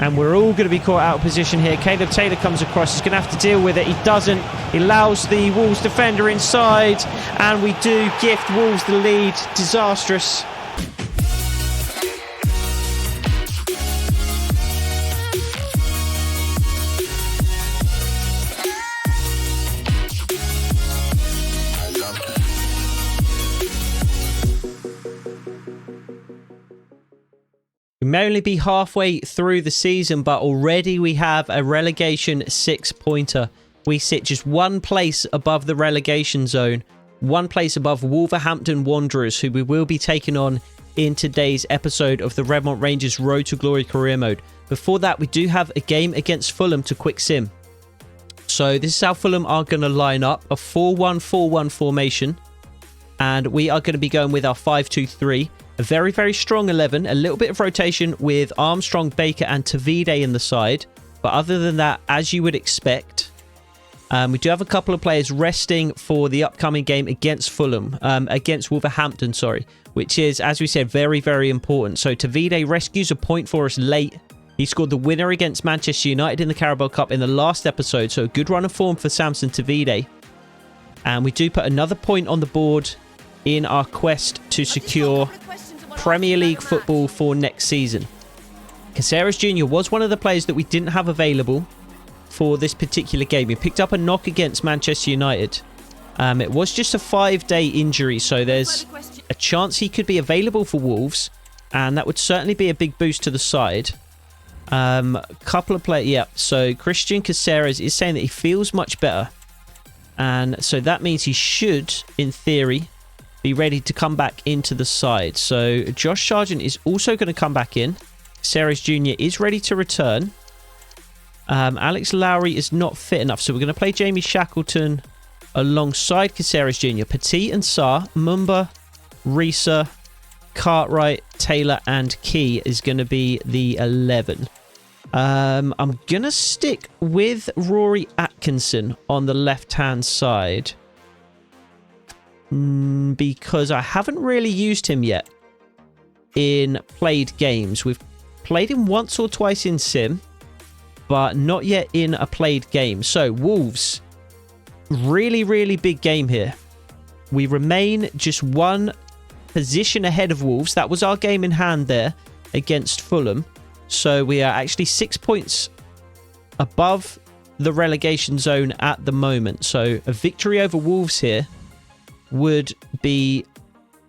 And we're all going to be caught out of position here. Caleb Taylor comes across. He's going to have to deal with it. He doesn't. He allows the Wolves defender inside. And we do gift Wolves the lead. Disastrous. We may only be halfway through the season, but already we have a relegation 6-pointer. We sit just one place above the relegation zone, one place above Wolverhampton Wanderers, who we will be taking on in today's episode of the Redmont Rangers Road to Glory career mode. Before that, we do have a game against Fulham to quick sim. So this is how Fulham are going to line up, a 4-1-4-1 formation. And we are going to be going with our 5-2-3. A very, very strong 11. A little bit of rotation with Armstrong, Baker and Tavide in the side. But other than that, as you would expect, we do have a couple of players resting for the upcoming game against Fulham. Against Wolverhampton, sorry. Which is, as we said, very, very important. So Tavide rescues a point for us late. He scored the winner against Manchester United in the Carabao Cup in the last episode. So a good run of form for Samson Tavide. And we do put another point on the board in our quest to secure Premier League football for next season. Caceres Jr. was one of the players that we didn't have available for this particular game. He picked up a knock against Manchester United. It was just a 5-day injury, so there's a chance he could be available for Wolves, and that would certainly be a big boost to the side. Couple of players, yeah. So Christian Caceres is saying that he feels much better, and so that means he should, in theory, be ready to come back into the side. So Josh Sargent is also going to come back in. Caceres Jr. is ready to return. Alex Lowry is not fit enough, so we're going to play Jamie Shackleton alongside Caceres Jr. Petit and Sarr, Mumba, Risa, Cartwright, Taylor and Key is going to be the 11. I'm going to stick with Rory Atkinson on the left-hand side. Because I haven't really used him yet in played games. We've played him once or twice in Sim, but not yet in a played game. So Wolves, really, really big game here. We remain just one position ahead of Wolves. That was our game in hand there against Fulham. So we are actually 6 points above the relegation zone at the moment. So a victory over Wolves here would be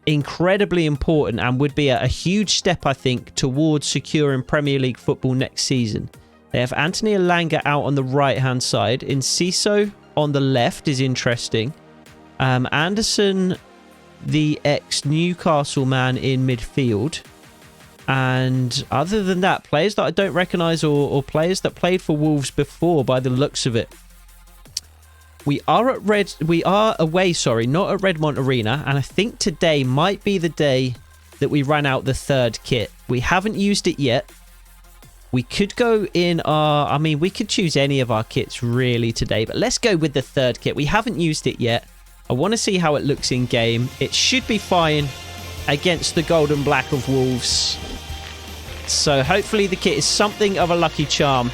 incredibly important and would be a huge step, I think, towards securing Premier League football next season. They have Anthony Elanga out on the right-hand side. Enciso on the left is interesting. Anderson, the ex-Newcastle man, in midfield. And other than that, players that I don't recognise or players that played for Wolves before by the looks of it. We are away, not at Redmont Arena, and I think today might be the day that we run out the third kit. We haven't used it yet. We could go in we could choose any of our kits really today, but let's go with the third kit. We haven't used it yet. I want to see how it looks in game. It should be fine against the gold and black of Wolves. So hopefully the kit is something of a lucky charm.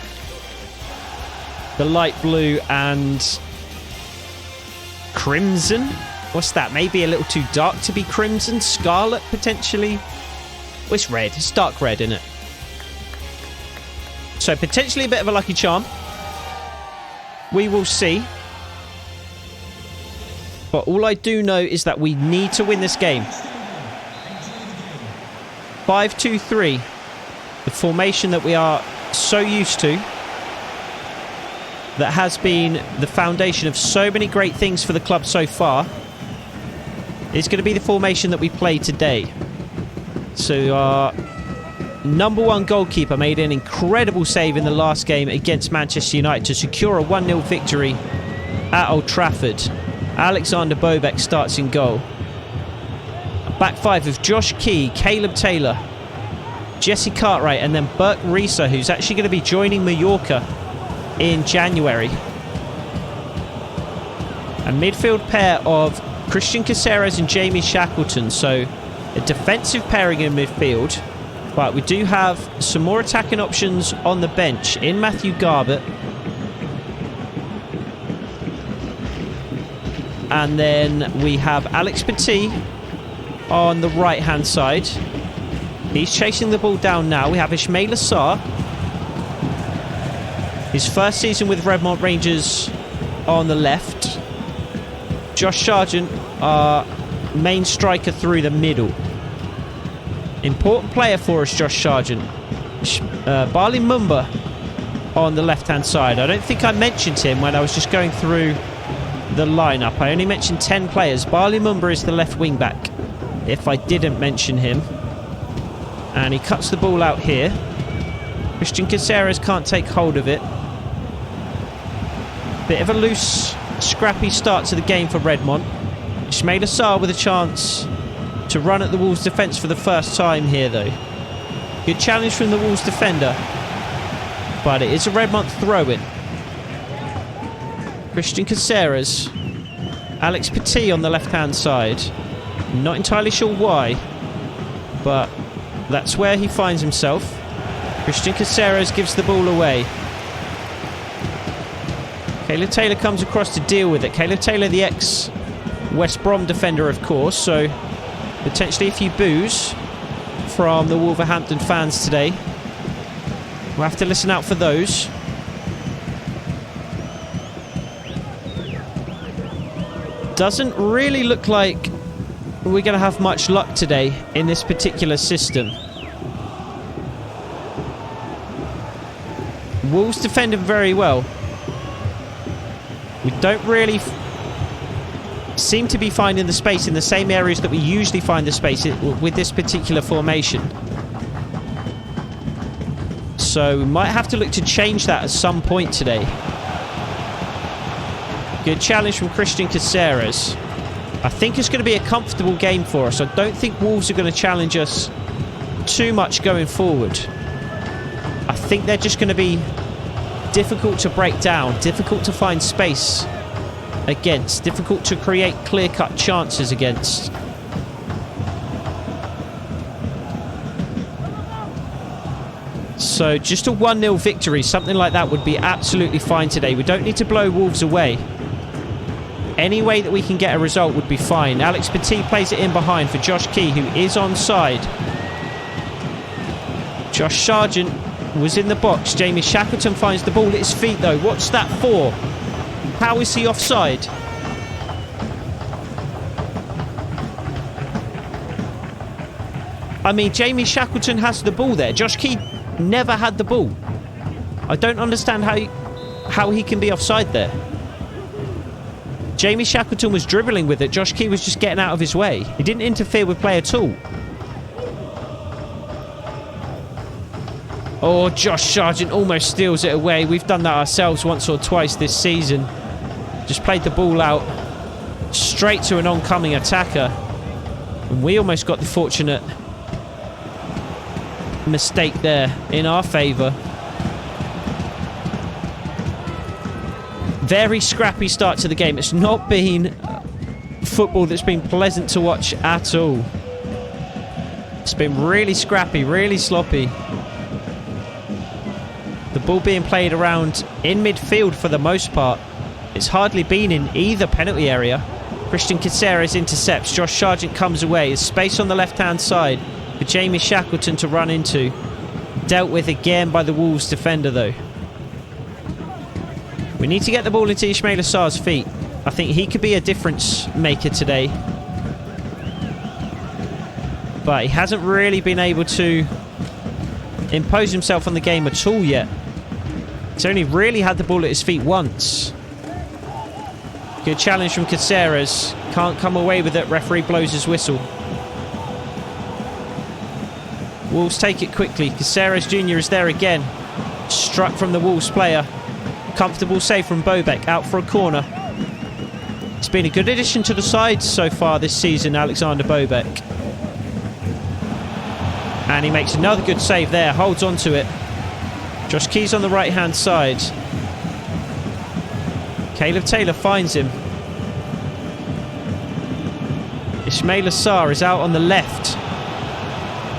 The light blue and crimson. What's that? Maybe a little too dark to be crimson. Scarlet, potentially. Well, it's red. It's dark red, isn't it? So, potentially a bit of a lucky charm. We will see. But all I do know is that we need to win this game. 5-2-3. The formation that we are so used to. That has been the foundation of so many great things for the club so far. It's going to be the formation that we play today. So our number one goalkeeper made an incredible save in the last game against Manchester United to secure a 1-0 victory at Old Trafford. Alexander Bobek starts in goal. A back five of Josh Key, Caleb Taylor, Jesse Cartwright, and then Burke Risa, who's actually going to be joining Mallorca in January. A midfield pair of Christian Caceres and Jamie Shackleton. So a defensive pairing in midfield. But we do have some more attacking options on the bench in Matthew Garbutt. And then we have Alex Petit on the right-hand side. He's chasing the ball down now. We have Ismail Assar. His first season with Redmont Rangers on the left. Josh Sargent, our main striker through the middle. Important player for us, Josh Sargent. Barley Mumba on the left-hand side. I don't think I mentioned him when I was just going through the lineup. I only mentioned 10 players. Barley Mumba is the left wing-back, if I didn't mention him. And he cuts the ball out here. Christian Caceres can't take hold of it. Bit of a loose, scrappy start to the game for Redmont. Ismail Assar with a chance to run at the Wolves defence for the first time here, though. Good challenge from the Wolves defender. But it is a Redmont throw-in. Christian Caceres. Alex Petit on the left-hand side. Not entirely sure why, but that's where he finds himself. Christian Caceres gives the ball away. Caleb Taylor comes across to deal with it. Caleb Taylor, the ex-West Brom defender, of course, so potentially a few boos from the Wolverhampton fans today. We'll have to listen out for those. Doesn't really look like we're going to have much luck today in this particular system. Wolves defended very well. We don't really seem to be finding the space in the same areas that we usually find the space with this particular formation. So we might have to look to change that at some point today. Good challenge from Christian Caceres. I think it's going to be a comfortable game for us. I don't think Wolves are going to challenge us too much going forward. I think they're just going to be difficult to break down, difficult to find space against, difficult to create clear-cut chances against. So just a 1-0 victory, something like that would be absolutely fine today. We don't need to blow Wolves away. Any way that we can get a result would be fine. Alex Petit plays it in behind for Josh Key, who is onside. Josh Sargent was in the box. Jamie Shackleton finds the ball at his feet, though. What's that for? How is he offside? I mean, Jamie Shackleton has the ball there. Josh Key never had the ball. I don't understand how he can be offside there. Jamie Shackleton was dribbling with it. Josh Key was just getting out of his way. He didn't interfere with play at all. Oh, Josh Sargent almost steals it away. We've done that ourselves once or twice this season. Just played the ball out straight to an oncoming attacker. And we almost got the fortunate mistake there in our favour. Very scrappy start to the game. It's not been football that's been pleasant to watch at all. It's been really scrappy, really sloppy. The ball being played around in midfield for the most part. It's hardly been in either penalty area. Christian Caceres intercepts. Josh Sargent comes away. There's space on the left-hand side for Jamie Shackleton to run into. Dealt with again by the Wolves defender, though. We need to get the ball into Ismail Assar's feet. I think he could be a difference maker today. But he hasn't really been able to impose himself on the game at all yet. He's only really had the ball at his feet once. Good challenge from Caceres. Can't come away with it. Referee blows his whistle. Wolves take it quickly. Caceres Jr. is there again. Struck from the Wolves player. Comfortable save from Bobek. Out for a corner. It's been a good addition to the side so far this season, Alexander Bobek. And he makes another good save there. Holds on to it. Josh Key's on the right-hand side. Caleb Taylor finds him. Ismail Assar is out on the left.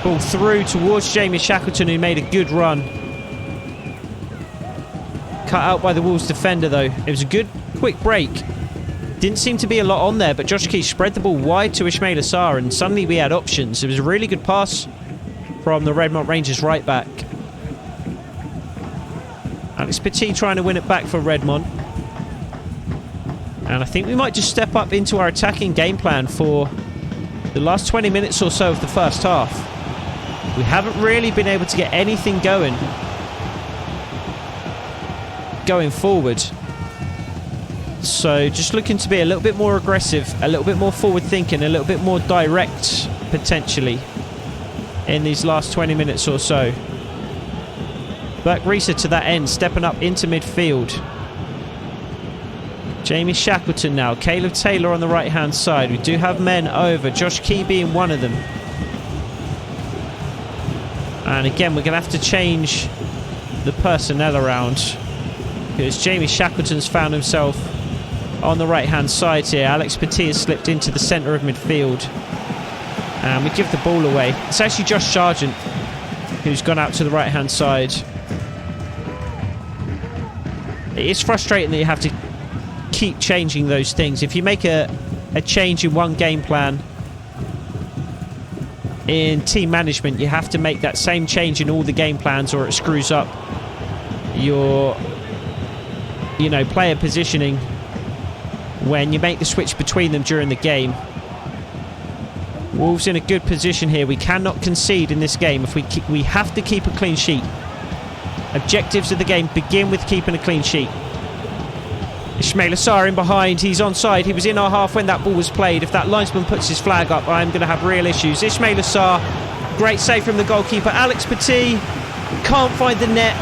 Ball through towards Jamie Shackleton, who made a good run. Cut out by the Wolves defender, though. It was a good, quick break. Didn't seem to be a lot on there, but Josh Key spread the ball wide to Ismail Assar, and suddenly we had options. It was a really good pass from the Redmont Rangers right back. Alex Petit trying to win it back for Redmont. And I think we might just step up into our attacking game plan for the last 20 minutes or so of the first half. We haven't really been able to get anything going forward. So just looking to be a little bit more aggressive, a little bit more forward thinking, a little bit more direct potentially in these last 20 minutes or so. Burke Reeser to that end, stepping up into midfield. Jamie Shackleton now. Caleb Taylor on the right-hand side. We do have men over. Josh Key being one of them. And again, we're going to have to change the personnel around, because Jamie Shackleton's found himself on the right-hand side here. Alex Petit has slipped into the centre of midfield. And we give the ball away. It's actually Josh Sargent who's gone out to the right-hand side. It's frustrating that you have to keep changing those things. If you make a change in one game plan in team management, you have to make that same change in all the game plans, or it screws up your, you know, player positioning when you make the switch between them during the game. Wolves in a good position here. We cannot concede in this game. If we have to keep a clean sheet. Objectives of the game begin with keeping a clean sheet. Ismail Assar in behind. He's onside. He was in our half when that ball was played. If that linesman puts his flag up, I'm going to have real issues. Ismail Assar, great save from the goalkeeper. Alex Petit can't find the net.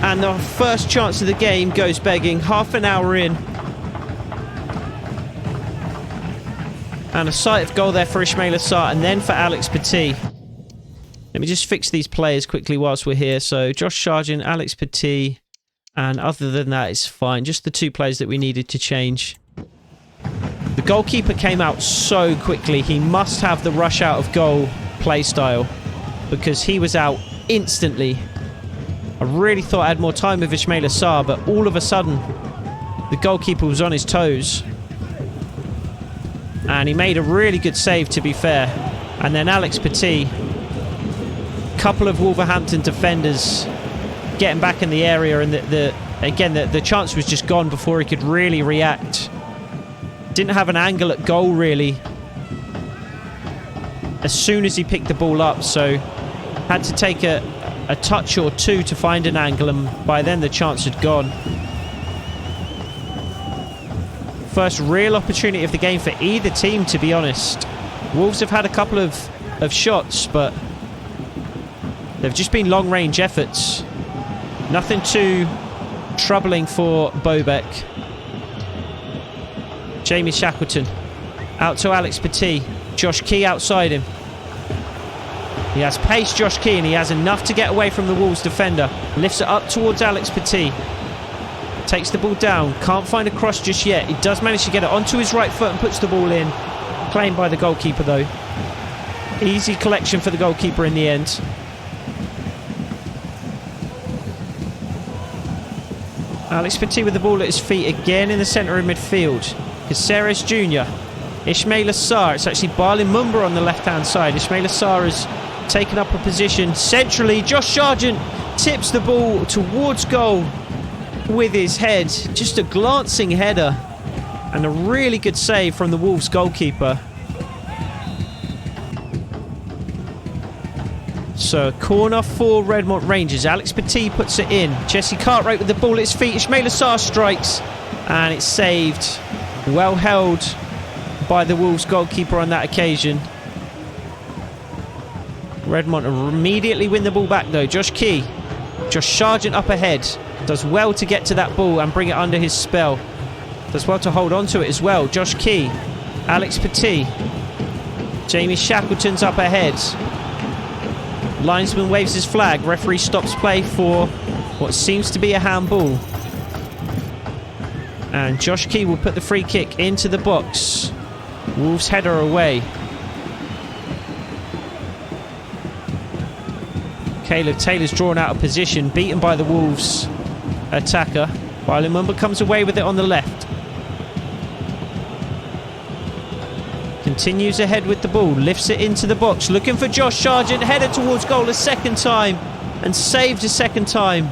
And the first chance of the game goes begging. Half an hour in. And a sight of goal there for Ismail Assar, and then for Alex Petit. Let me just fix these players quickly whilst we're here. So Josh Sargent, Alex Petit, and other than that, it's fine. Just the two players that we needed to change. The goalkeeper came out so quickly. He must have the rush out of goal play style, because he was out instantly. I really thought I had more time with Ismail Assar, but all of a sudden, the goalkeeper was on his toes. And he made a really good save, to be fair. And then Alex Petit, couple of Wolverhampton defenders getting back in the area, and the chance was just gone before he could really react. Didn't have an angle at goal really as soon as he picked the ball up, so had to take a touch or two to find an angle, and by then the chance had gone. First real opportunity of the game for either team, to be honest. Wolves have had a couple of shots, but they've just been long-range efforts. Nothing too troubling for Bobek. Jamie Shackleton out to Alex Petit. Josh Key outside him. He has pace, Josh Key, and he has enough to get away from the Wolves defender. Lifts it up towards Alex Petit. Takes the ball down. Can't find a cross just yet. He does manage to get it onto his right foot and puts the ball in. Claimed by the goalkeeper, though. Easy collection for the goalkeeper in the end. Alex Petit with the ball at his feet again in the centre of midfield. Caceres Jr. Ismail Assar. It's actually Barlin Mumba on the left-hand side. Ismail Assar has taken up a position centrally. Josh Sargent tips the ball towards goal with his head. Just a glancing header and a really good save from the Wolves goalkeeper. So a corner for Redmont Rangers. Alex Petit puts it in. Jesse Cartwright with the ball at his feet. Ismail Assar strikes and it's saved. Well held by the Wolves goalkeeper on that occasion. Redmont immediately win the ball back though. Josh Key. Josh Sargent up ahead. Does well to get to that ball and bring it under his spell. Does well to hold on to it as well. Josh Key. Alex Petit. Jamie Shackleton's up ahead. Linesman waves his flag. Referee stops play for what seems to be a handball. And Josh Key will put the free kick into the box. Wolves header away. Caleb Taylor's drawn out of position, beaten by the Wolves attacker. While Lumumba comes away with it on the left. Continues ahead with the ball, lifts it into the box, looking for Josh Sargent, headed towards goal a second time, and saved a second time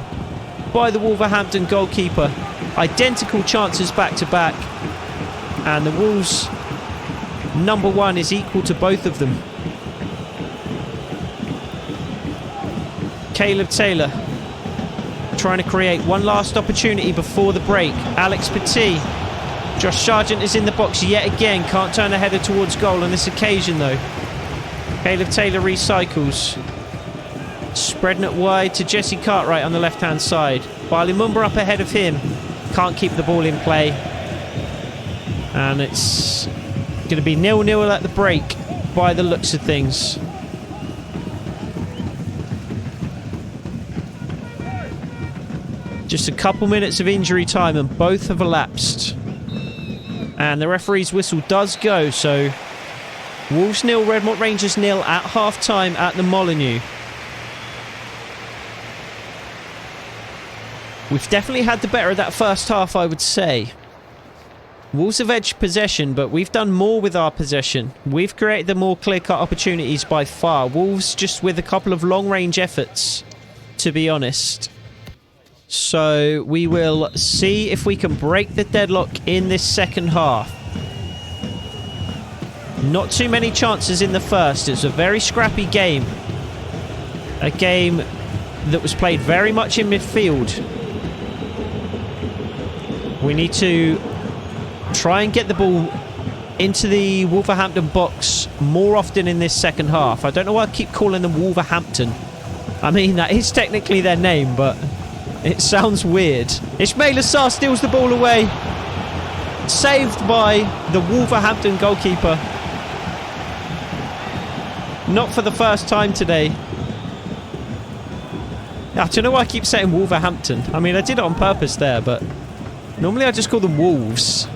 by the Wolverhampton goalkeeper. Identical chances back to back, and the Wolves' number one is equal to both of them. Caleb Taylor trying to create one last opportunity before the break. Alex Petit. Josh Sargent is in the box yet again. Can't turn the header towards goal on this occasion though. Caleb Taylor recycles. Spreading it wide to Jesse Cartwright on the left hand side. Barley Mumba up ahead of him. Can't keep the ball in play. And it's going to be 0-0 at the break by the looks of things. Just a couple minutes of injury time and both have elapsed. And the referee's whistle does go, so Wolves 0, Redmont Rangers 0 at half-time at the Molineux. We've definitely had the better of that first half, I would say. Wolves have edged possession, but we've done more with our possession. We've created the more clear-cut opportunities by far. Wolves just with a couple of long-range efforts, to be honest. So we will see if we can break the deadlock in this second half. Not too many chances in the first. It's a very scrappy game. A game that was played very much in midfield. We need to try and get the ball into the Wolverhampton box more often in this second half. I don't know why I keep calling them Wolverhampton. I mean, that is technically their name, but it sounds weird. Ismail Assar steals the ball away. Saved by the Wolverhampton goalkeeper. Not for the first time today. I don't know why I keep saying Wolverhampton. I mean, I did it on purpose there, but normally I just call them Wolves.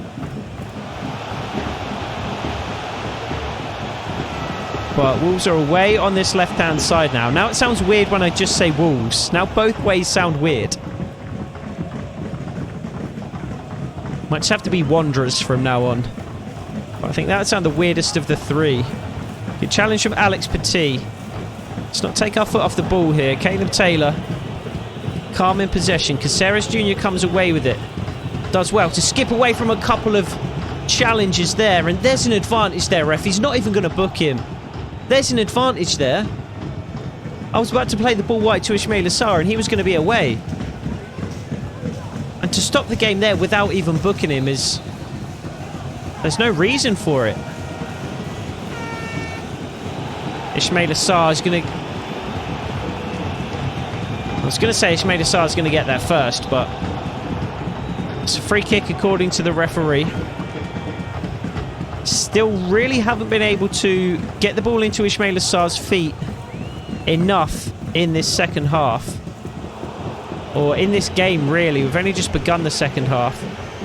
But Wolves are away on this left-hand side now. Now it sounds weird when I just say Wolves. Now both ways sound weird. Might just have to be Wanderers from now on. But I think that would sound the weirdest of the three. Good challenge from Alex Petit. Let's not take our foot off the ball here. Caleb Taylor. Calm in possession. Caceres Jr. comes away with it. Does well to skip away from a couple of challenges there. And there's an advantage there, ref. He's not even going to book him. There's an advantage there. I was about to play the ball wide to Ismail Assar and he was going to be away. And to stop the game there without even booking him is... there's no reason for it. Ismail Assar is going to... I was going to say Ismail Assar is going to get there first, but... it's a free kick according to the referee. Still really haven't been able to get the ball into Ismail Assar's feet enough in this second half. Or in this game, really. We've only just begun the second half.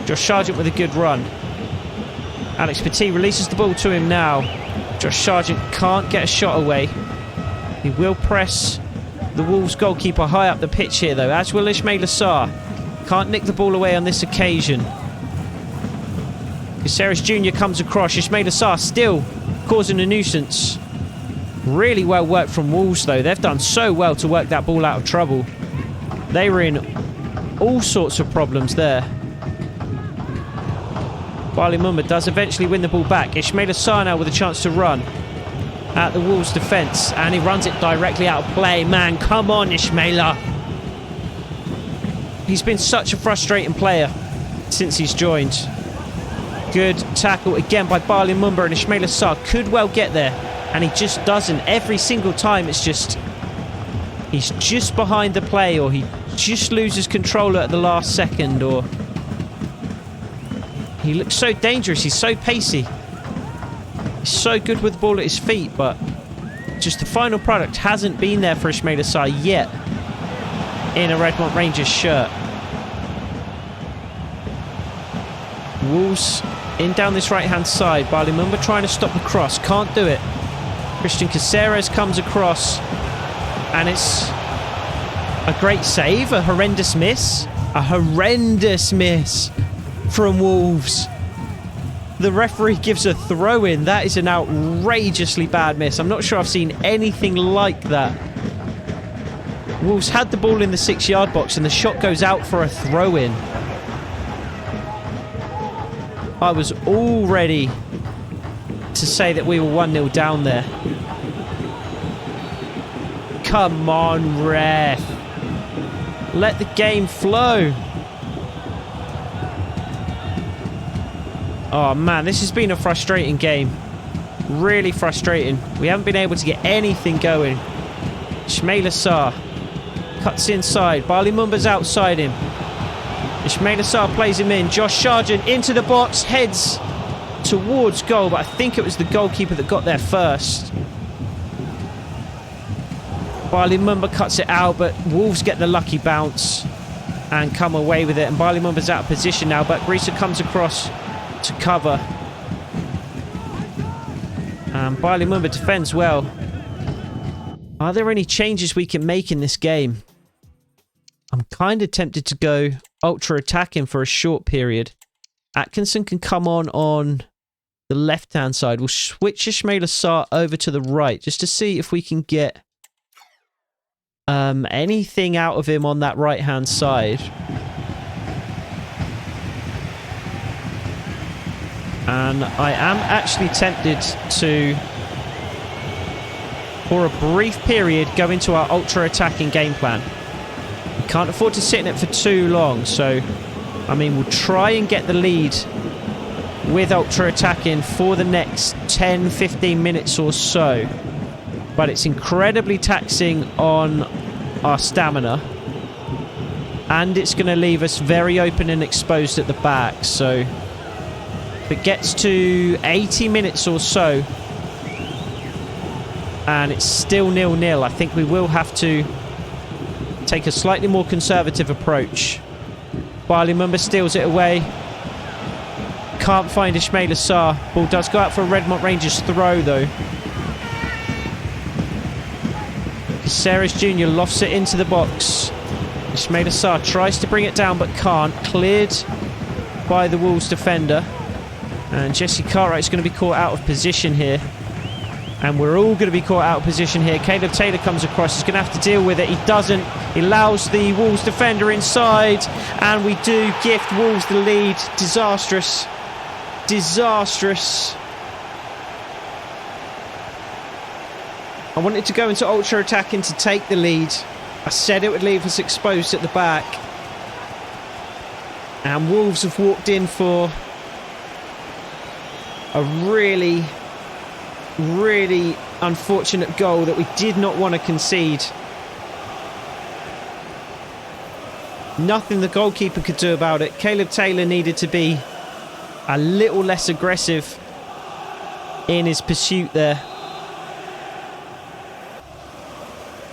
Josh Sargent with a good run. Alex Petit releases the ball to him now. Josh Sargent can't get a shot away. He will press the Wolves goalkeeper high up the pitch here, though, as will Ismail Assar. Can't nick the ball away on this occasion. Caceres Jr. comes across. Ismail Assar still causing a nuisance. Really well worked from Wolves, though. They've done so well to work that ball out of trouble. They were in all sorts of problems there. Barley Mumba does eventually win the ball back. Ismail Assar now with a chance to run at the Wolves' defence. And he runs it directly out of play. Man, come on, Ismail. He's been such a frustrating player since he's joined. Good tackle again by Barley Mumba, and Ismail Assar could well get there, and he just doesn't. Every single time it's just... he's just behind the play, or he just loses control at the last second, or... he looks so dangerous, he's so pacey. He's so good with the ball at his feet, but just the final product hasn't been there for Ismail Assar yet in a Redmont Rangers shirt. Wolves in down this right-hand side. Barley Mumba trying to stop the cross. Can't do it. Christian Caceres comes across. And it's A great save, a horrendous miss. A horrendous miss from Wolves. The referee gives a throw-in. That is an outrageously bad miss. I'm not sure I've seen anything like that. Wolves had the ball in the 6-yard box and the shot goes out for a throw-in. I was all ready to say that we were 1-0 down there. Come on, ref. Let the game flow. Oh, man, this has been a frustrating game. Really frustrating. We haven't been able to get anything going. Ismail Assar cuts inside. Bali Mumba's outside him. Ismail Assar plays him in. Josh Sargent into the box. Heads towards goal, but I think it was the goalkeeper that got there first. Bali Mumba cuts it out, but Wolves get the lucky bounce and come away with it. And Bali Mumba's out of position now, but Grisa comes across to cover. And Bali Mumba defends well. Are there any changes we can make in this game? I'm kind of tempted to go ultra attacking for a short period. Atkinson can come on the left-hand side. We'll switch Ismail Assar over to the right just to see if we can get anything out of him on that right-hand side. And I am actually tempted to, for a brief period, go into our ultra-attacking game plan. We can't afford to sit in it for too long, so, I mean, we'll try and get the lead with ultra-attacking for the next 10-15 minutes or so. But it's incredibly taxing on our stamina. And it's going to leave us very open and exposed at the back, so if it gets to 80 minutes or so and it's still 0-0, I think we will have to take a slightly more conservative approach. Bali Mumba steals it away. Can't find Ismail Assar. Ball does go out for a Redmont Rangers throw though. Caceres Jr. lofts it into the box. Ismail Assar tries to bring it down but can't. Cleared by the Wolves defender. And Jesse Cartwright's going to be caught out of position here. And we're all going to be caught out of position here. Caleb Taylor comes across. He's going to have to deal with it. He doesn't. He allows the Wolves defender inside. And we do gift Wolves the lead. Disastrous. Disastrous. I wanted to go into ultra attacking to take the lead. I said it would leave us exposed at the back. And Wolves have walked in for a really, really unfortunate goal that we did not want to concede. Nothing the goalkeeper could do about it. Caleb Taylor needed to be a little less aggressive in his pursuit there.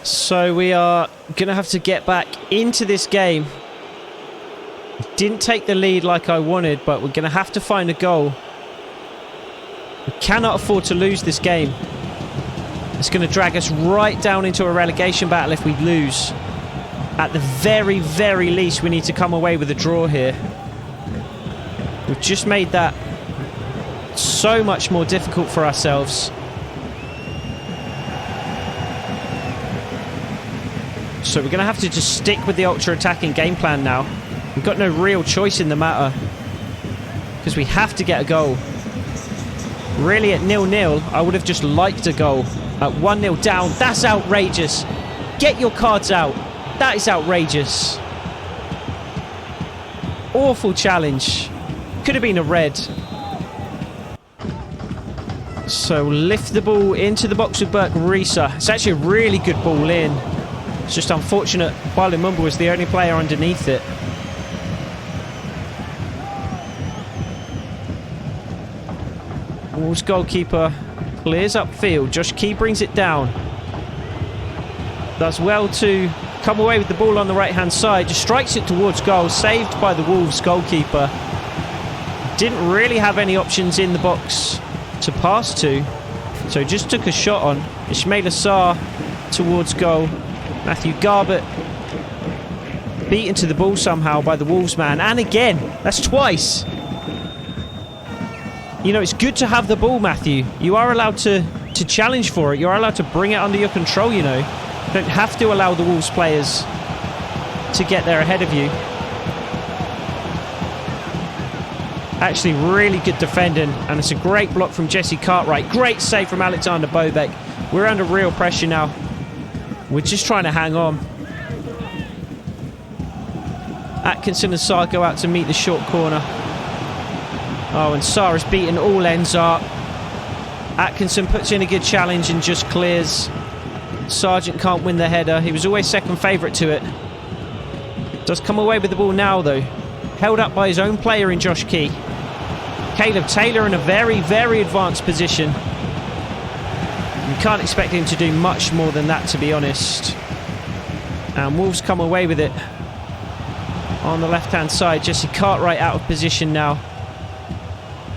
So we are going to have to get back into this game. Didn't take the lead like I wanted, but we're going to have to find a goal. We cannot afford to lose this game. It's going to drag us right down into a relegation battle if we lose. At the very, very least, we need to come away with a draw here. We've just made that so much more difficult for ourselves. So we're going to have to just stick with the ultra-attacking game plan now. We've got no real choice in the matter, because we have to get a goal. Really, at 0-0, I would have just liked a goal. At 1-0 down, that's outrageous. Get your cards out. That is outrageous. Awful challenge. Could have been a red. So lift the ball into the box with Burke Risa. It's actually a really good ball in. It's just unfortunate Bali Mumba was the only player underneath it. Wolves goalkeeper clears upfield. Josh Key brings it down. Does well to come away with the ball on the right-hand side. Just strikes it towards goal. Saved by the Wolves goalkeeper. Didn't really have any options in the box to pass to. So just took a shot on. Ismail Assar towards goal. Matthew Garbett Beaten to the ball somehow by the Wolves man. And again, that's twice. You know, it's good to have the ball, Matthew. You are allowed to challenge for it. You're allowed to bring it under your control, you know. You don't have to allow the Wolves players to get there ahead of you. Actually, really good defending. And it's a great block from Jesse Cartwright. Great save from Alexander Bobek. We're under real pressure now. We're just trying to hang on. Atkinson and Sarr go out to meet the short corner. Oh, and Sarr has beaten all ends up. Atkinson puts in a good challenge and just clears. Sargent can't win the header. He was always second favourite to it. Does come away with the ball now, though. Held up by his own player in Josh Key. Caleb Taylor in a very, very advanced position. You can't expect him to do much more than that, to be honest. And Wolves come away with it. On the left-hand side, Jesse Cartwright out of position now.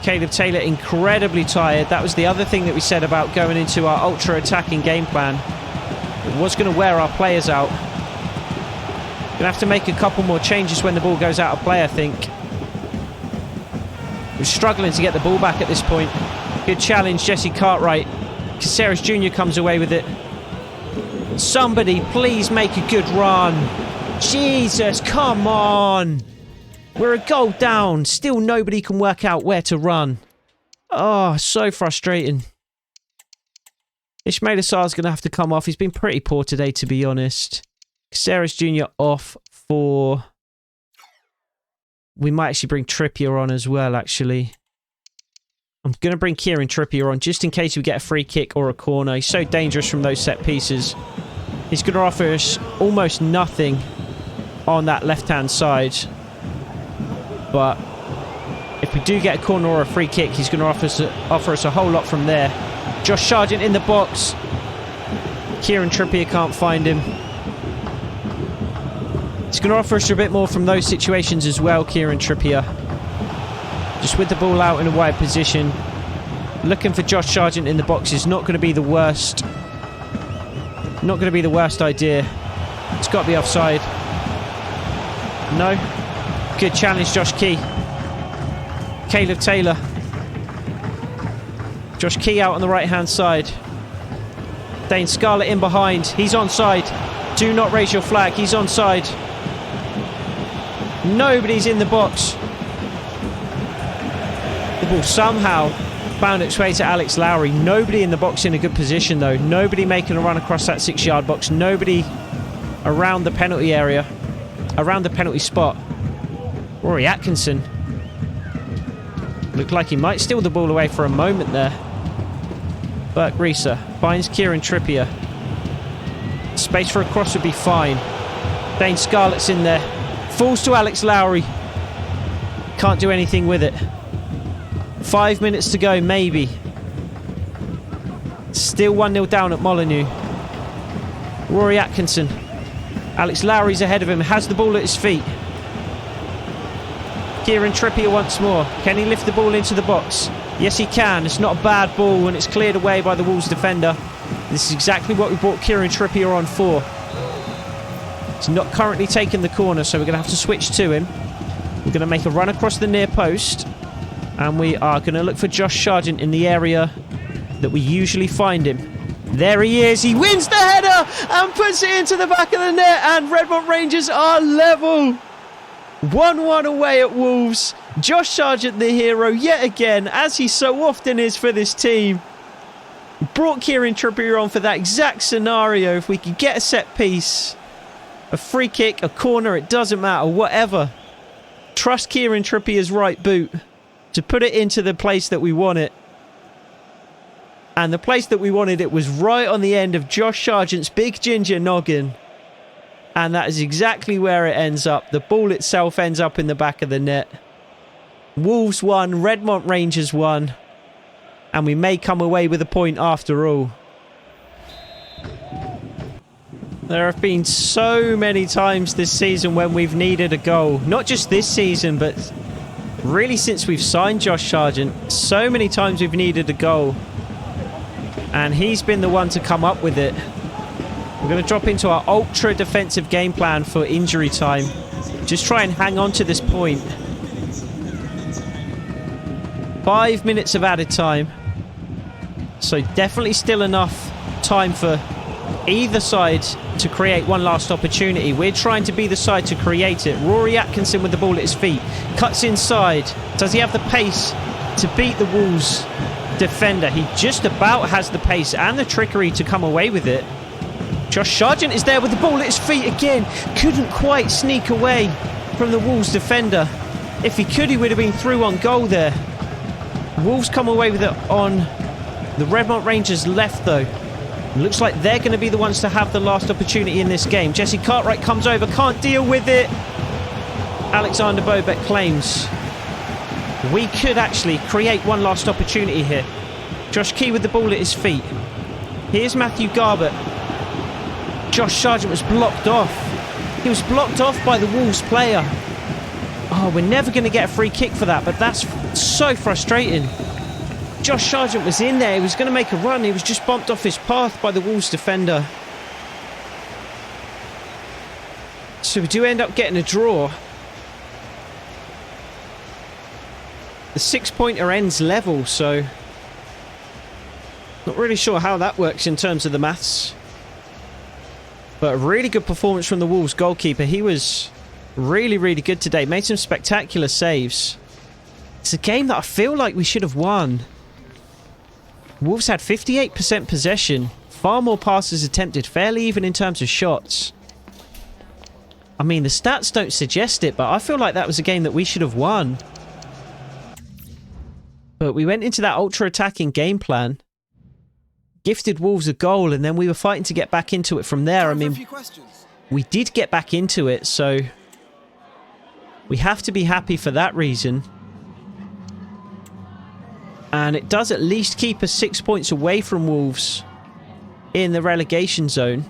Caleb Taylor incredibly tired. That was the other thing that we said about going into our ultra-attacking game plan. It was going to wear our players out. Going to have to make a couple more changes when the ball goes out of play, I think. We're struggling to get the ball back at this point. Good challenge, Jesse Cartwright. Caceres Jr. comes away with it. Somebody please make a good run. Jesus, come on. We're a goal down. Still nobody can work out where to run. Oh, so frustrating. Ismaila Sarr's going to have to come off. He's been pretty poor today, to be honest. Caceres Jr. off for... We might actually bring Trippier on as well, actually. I'm going to bring Kieran Trippier on just in case we get a free kick or a corner. He's so dangerous from those set pieces. He's going to offer us almost nothing on that left-hand side. But if we do get a corner or a free kick, he's going to offer us a whole lot from there. Josh Sargent in the box. Kieran Trippier can't find him. He's going to offer us a bit more from those situations as well, Kieran Trippier. Just with the ball out in a wide position. Looking for Josh Sargent in the box is not going to be the worst. Not going to be the worst idea. It's got to be offside. No. Good challenge, Josh Key. Caleb Taylor. Josh Key out on the right-hand side. Dane Scarlett in behind. He's onside. Do not raise your flag. He's onside. Nobody's in the box. The ball somehow found its way to Alex Lowry. Nobody in the box in a good position, though. Nobody making a run across that 6-yard box. Nobody around the penalty area. Around the penalty spot. Rory Atkinson. Looked like he might steal the ball away for a moment there. Bert Grieser finds Kieran Trippier. Space for a cross would be fine. Dane Scarlett's in there. Falls to Alex Lowry. Can't do anything with it. 5 minutes to go, maybe. Still 1-0 down at Molineux. Rory Atkinson. Alex Lowry's ahead of him. Has the ball at his feet. Kieran Trippier once more. Can he lift the ball into the box? Yes, he can. It's not a bad ball when it's cleared away by the Wolves defender. This is exactly what we brought Kieran Trippier on for. He's not currently taking the corner, so we're going to have to switch to him. We're going to make a run across the near post. And we are going to look for Josh Sargent in the area that we usually find him. There he is. He wins the header and puts it into the back of the net. And Redmont Rangers are level. 1-1 away at Wolves. Josh Sargent the hero yet again, as he so often is for this team. Brought Kieran Trippier on for that exact scenario. If we could get a set piece, a free kick, a corner, it doesn't matter, whatever. Trust Kieran Trippier's right boot to put it into the place that we want it. And the place that we wanted it was right on the end of Josh Sargent's big ginger noggin. And that is exactly where it ends up. The ball itself ends up in the back of the net. Wolves won, Redmont Rangers won. And we may come away with a point after all. There have been so many times this season when we've needed a goal. Not just this season, but really since we've signed Josh Sargent. So many times we've needed a goal. And he's been the one to come up with it. We're going to drop into our ultra defensive game plan for injury time. Just try and hang on to this point. 5 minutes of added time. So definitely still enough time for either side to create one last opportunity. We're trying to be the side to create it. Rory Atkinson with the ball at his feet. Cuts inside. Does he have the pace to beat the Wolves defender? He just about has the pace and the trickery to come away with it. Josh Sargent is there with the ball at his feet again. Couldn't quite sneak away from the Wolves defender. If he could, he would have been through on goal there. Wolves come away with it on the Redmont Rangers left though. Looks like they're going to be the ones to have the last opportunity in this game. Jesse Cartwright comes over, can't deal with it. Alexander Bobek claims we could actually create one last opportunity here. Josh Key with the ball at his feet. Here's Matthew Garbutt. Josh Sargent was blocked off. He was blocked off by the Wolves player. Oh, we're never going to get a free kick for that, but that's so frustrating. Josh Sargent was in there. He was going to make a run. He was just bumped off his path by the Wolves defender. So we do end up getting a draw. The 6-pointer ends level, so not really sure how that works in terms of the maths. But a really good performance from the Wolves goalkeeper. He was really, really good today. Made some spectacular saves. It's a game that I feel like we should have won. Wolves had 58% possession. Far more passes attempted. Fairly even in terms of shots. I mean, the stats don't suggest it, but I feel like that was a game that we should have won. But we went into that ultra-attacking game plan. Gifted Wolves a goal, and then we were fighting to get back into it from there. I mean, we did get back into it, so we have to be happy for that reason. And it does at least keep us 6 points away from Wolves in the relegation zone.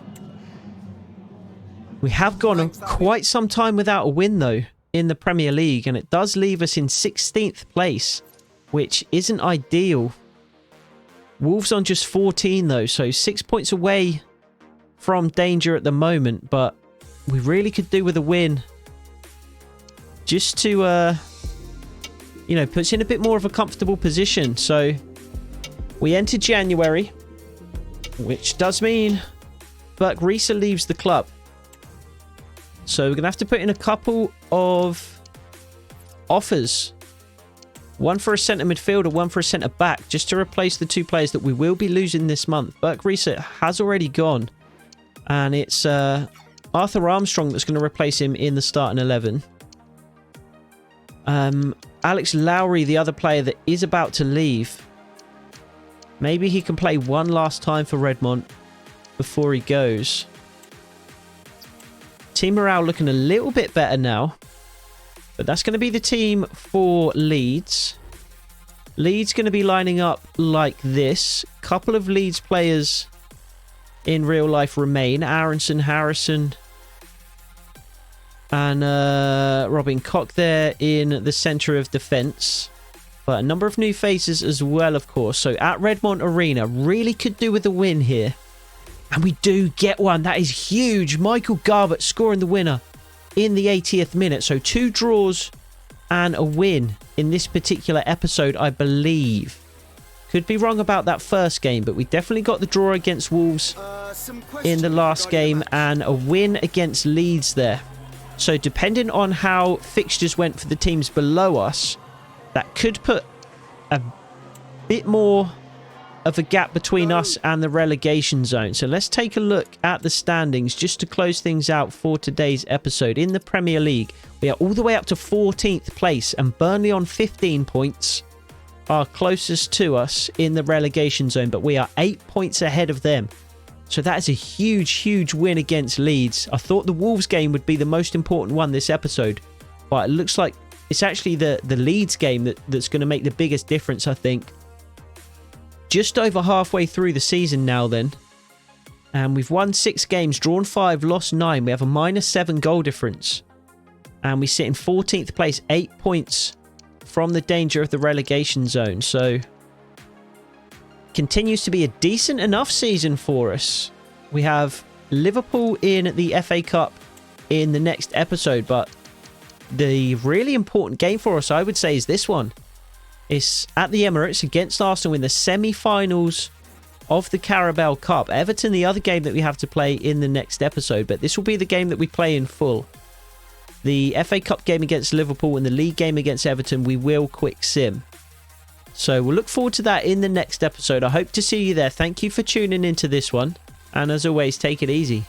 We have gone quite some time without a win, though, in the Premier League, and it does leave us in 16th place, which isn't ideal. Wolves on just 14, though, so 6 points away from danger at the moment, but we really could do with a win just to, you know, puts in a bit more of a comfortable position. So we enter January, which does mean Berk Riese leaves the club. So we're going to have to put in a couple of offers. One for a centre midfielder, one for a centre back, just to replace the two players that we will be losing this month. Berk Riese has already gone. And it's Arthur Armstrong that's going to replace him in the starting 11. Alex Lowry, the other player that is about to leave. Maybe he can play one last time for Redmont before he goes. Team morale looking a little bit better now. But that's going to be the team for Leeds. Leeds going to be lining up like this. Couple of Leeds players in real life remain. Aronson, Harrison, and Robin Koch there in the centre of defence. But a number of new faces as well, of course. So at Redmont Arena, really could do with a win here. And we do get one. That is huge. Michael Garbutt scoring the winner in the 80th minute. So 2 draws and a win in this particular episode, I believe. Could be wrong about that first game, but we definitely got the draw against Wolves in the last game and a win against Leeds there. So depending on how fixtures went for the teams below us, that could put a bit more of a gap between us and the relegation zone. So let's take a look at the standings just to close things out for today's episode. In the Premier League, we are all the way up to 14th place, and Burnley on 15 points are closest to us in the relegation zone, but we are 8 points ahead of them. So that is a huge, huge win against Leeds. I thought the Wolves game would be the most important one this episode, but it looks like it's actually the Leeds game that's going to make the biggest difference, I think. Just over halfway through the season now then. And we've won 6 games, drawn 5, lost 9. We have a -7 goal difference. And we sit in 14th place, 8 points from the danger of the relegation zone. So continues to be a decent enough season for us. We have Liverpool in the FA Cup in the next episode, but the really important game for us, I would say, is this one. It's at the Emirates against Arsenal in the semi-finals of the Carabao Cup. Everton, the other game that we have to play in the next episode, but this will be the game that we play in full. The FA Cup game against Liverpool and the league game against Everton, we will quick sim. So we'll look forward to that in the next episode. I hope to see you there. Thank you for tuning into this one. And as always, take it easy.